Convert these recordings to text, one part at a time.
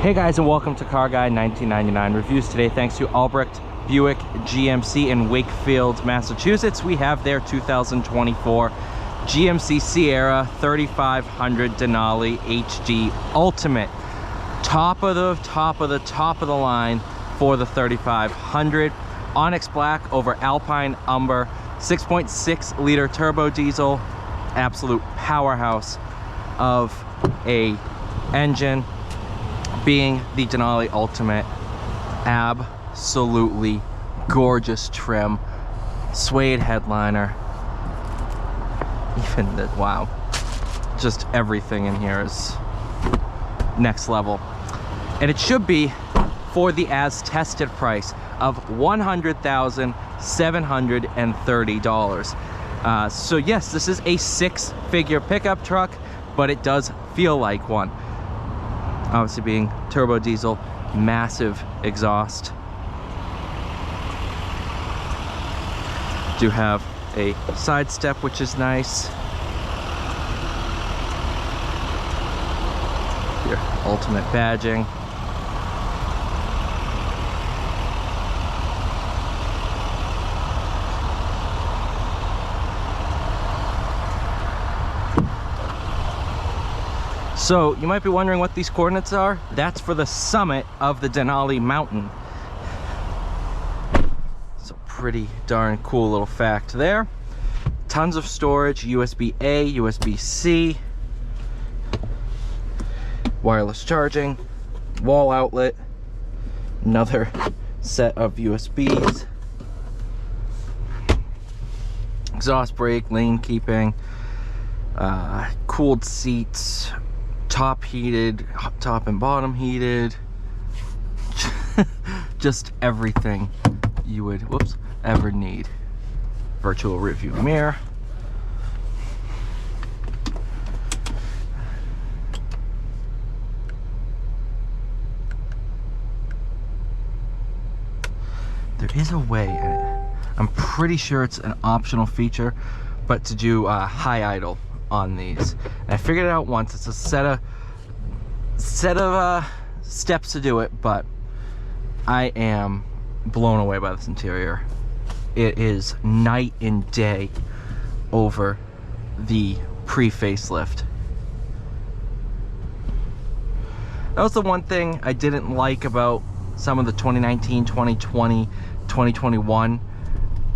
Hey guys, and welcome to Car Guy 1999 Reviews. Today, thanks to Albrecht Buick GMC in Wakefield, Massachusetts, we have their 2024 GMC Sierra 3500 Denali HD Ultimate. Top of the line for the 3500. Onyx Black over Alpine Umber. 6.6 liter turbo diesel. Absolute powerhouse of a engine. Being the Denali Ultimate, absolutely gorgeous trim, suede headliner, even the, wow, just everything in here is next level. And it should be for the as tested price of $100,730. So yes, this is a six-figure pickup truck, but it does feel like one. Obviously being turbo diesel, massive exhaust. Do have a side step, which is nice. Your ultimate badging. So you might be wondering what these coordinates are. That's for the summit of the Denali mountain. It's a pretty darn cool little fact there. Tons of storage, USB-A, USB-C, wireless charging, wall outlet, another set of USBs, exhaust brake, lane keeping, cooled seats, top heated, top and bottom heated, just everything you would ever need. Virtual review mirror. There is a way, and I'm pretty sure it's an optional feature, but to do high idle on these. And I figured it out once. It's a set of steps to do it, but I am blown away by this interior. It is night and day over the pre-facelift. That was the one thing I didn't like about some of the 2019, 2020, 2021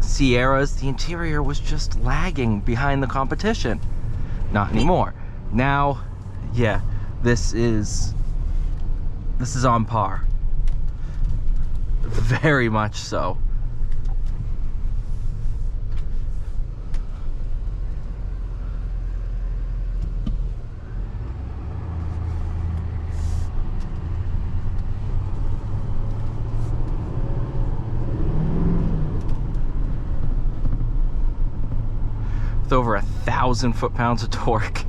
Sierras. The interior was just lagging behind the competition. Not anymore. Now, yeah, this is on par. Very much so. With over 1,000 foot-pounds of torque,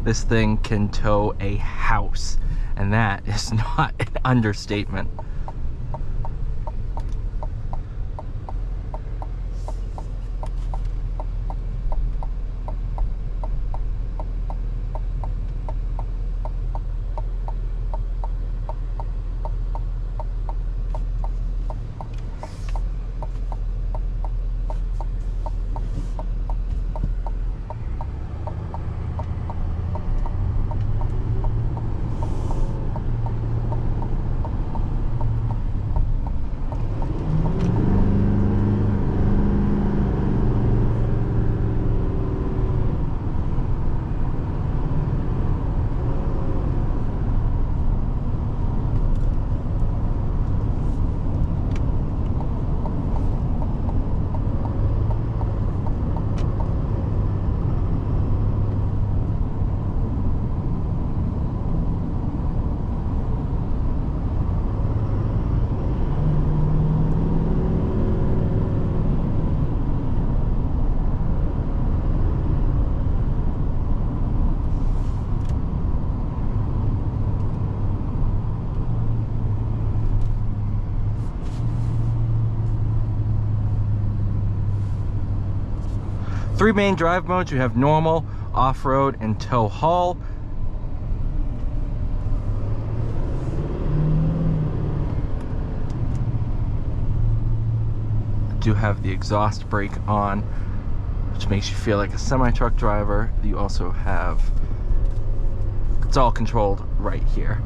this thing can tow a house, and that is not an understatement. Three main drive modes. You have normal, off-road, and tow haul. do have the exhaust brake on, which makes you feel like a semi-truck driver. You also have, it's all controlled right here.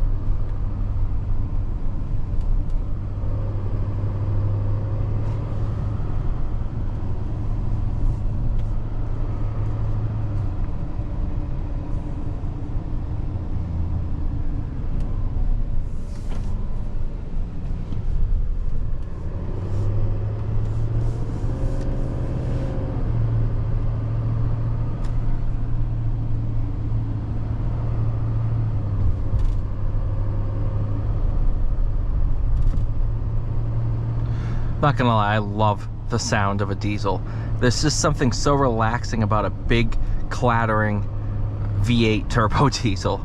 Not gonna lie, I love the sound of a diesel. There's just something so relaxing about a big, clattering V8 turbo diesel.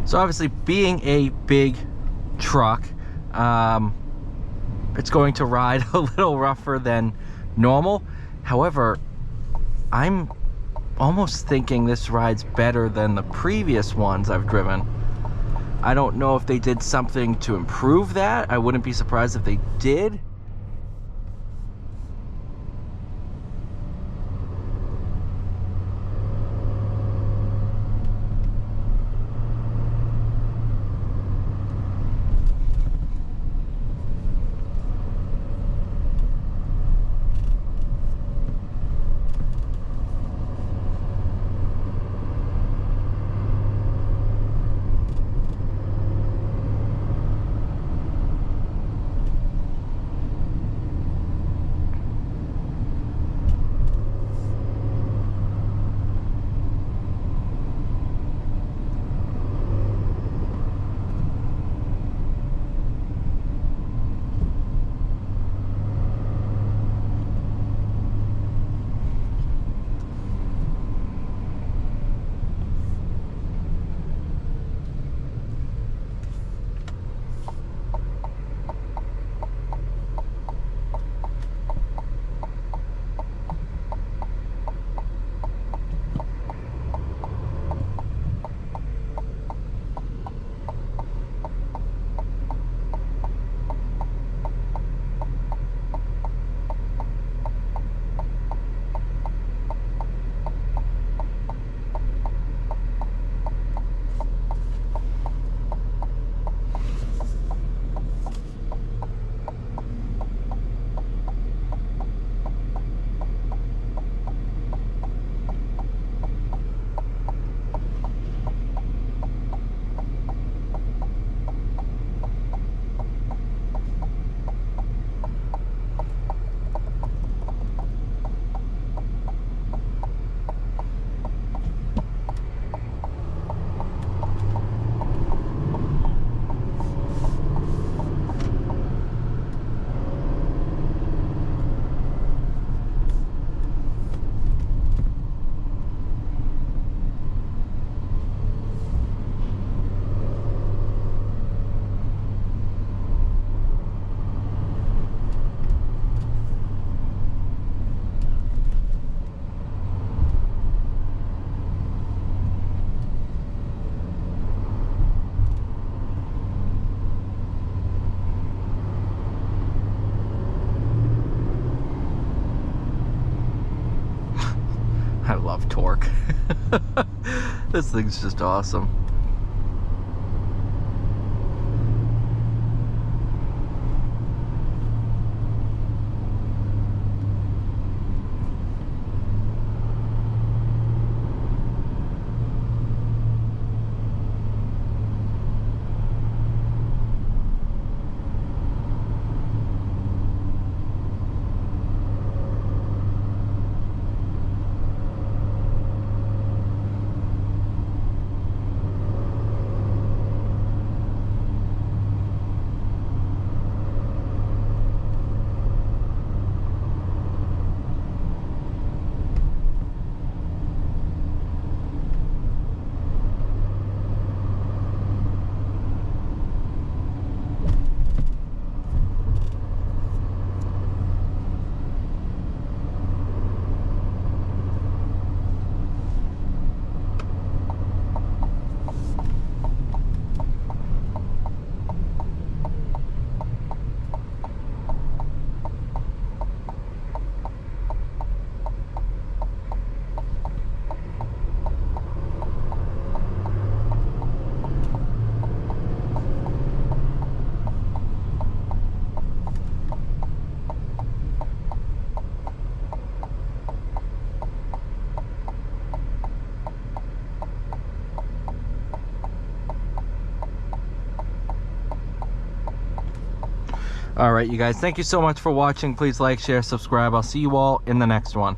So obviously, being a big truck, it's going to ride a little rougher than normal. However, I'm almost thinking this rides better than the previous ones I've driven. I don't know if they did something to improve that. I wouldn't be surprised if they did. This thing's just awesome. All right, you guys, thank you so much for watching. Please like, share, subscribe. I'll see you all in the next one.